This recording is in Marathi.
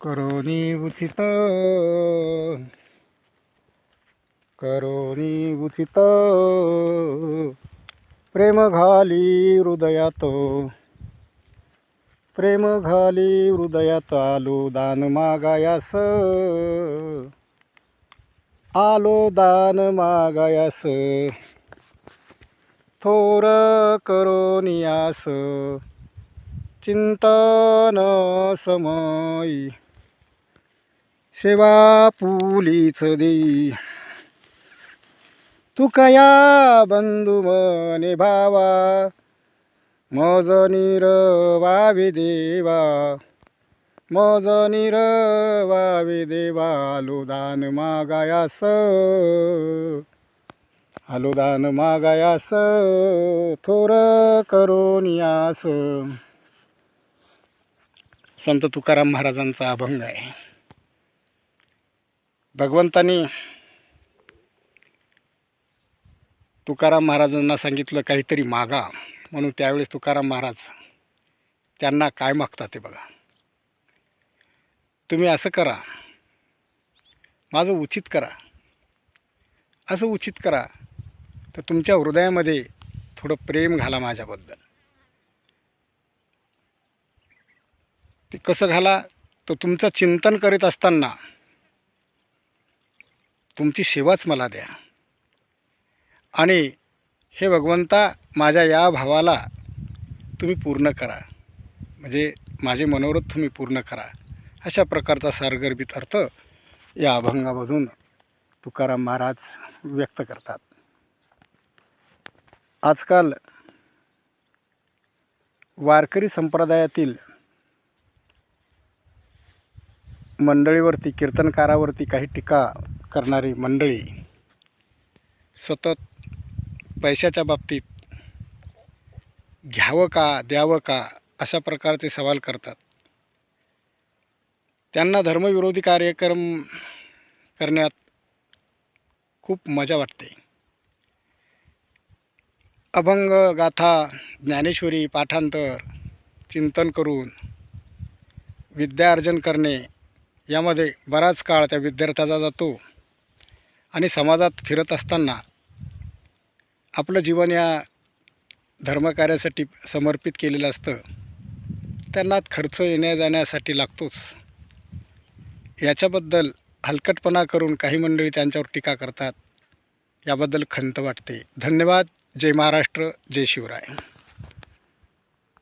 करोनी उचित करोनी उचित प्रेम घाली हृदयात प्रेम घाली हृदयात आलो दान मागायास आलो दान मागायास थोर करोनियास चिंतन समयी सेवा पुलीच देई तुकया बंधू मने भावा मज निरवावे देवा मज निरवावे देवा आलो दान मागायास आलो दान मागायास थोर करोनियास. संत तुकाराम महाराजांचा अभंग आहे. भगवंतानी तुकाराम महाराजांना सांगितलं काहीतरी मागा, म्हणून त्यावेळेस तुकाराम महाराज त्यांना काय मागतात ते बघा. तुम्ही असं करा, माझं उचित करा, असं उचित करा तर तुमच्या हृदयामध्ये थोडं प्रेम घाला माझ्याबद्दल. ते कसं घाला, तर तुमचं चिंतन करीत असताना तुमची सेवाच मला द्या. आणि हे भगवंता माझ्या या भावाला तुम्ही पूर्ण करा, म्हणजे माझे मनोरथ तुम्ही पूर्ण करा. अशा प्रकारचा सारगर्भित अर्थ या अभंगामधून तुकाराम महाराज व्यक्त करतात. आजकाल वारकरी संप्रदायातील मंडळीवरती, कीर्तनकारावरती काही टीका करणारी मंडळी सतत पैशाच्या बाबतीत घ्यावं का द्यावं का अशा प्रकारचे सवाल करतात. त्यांना धर्मविरोधी कार्यक्रम करण्यात खूप मजा वाटते. अभंग, गाथा, ज्ञानेश्वरी पाठांतर, चिंतन करून विद्या अर्जन करणे यामध्ये बराच काळ त्या विद्यार्थ्याचा जातो. आणि समाजात फिरत असताना आपलं जीवन या धर्मकार्यासाठी समर्पित केलेलं असतं. त्यांना खर्च येण्या जाण्यासाठी लागतोच. याच्याबद्दल हलकटपणा करून काही मंडळी त्यांच्यावर टीका करतात. याबद्दल खंत वाटते. धन्यवाद. जय महाराष्ट्र, जय शिवराय.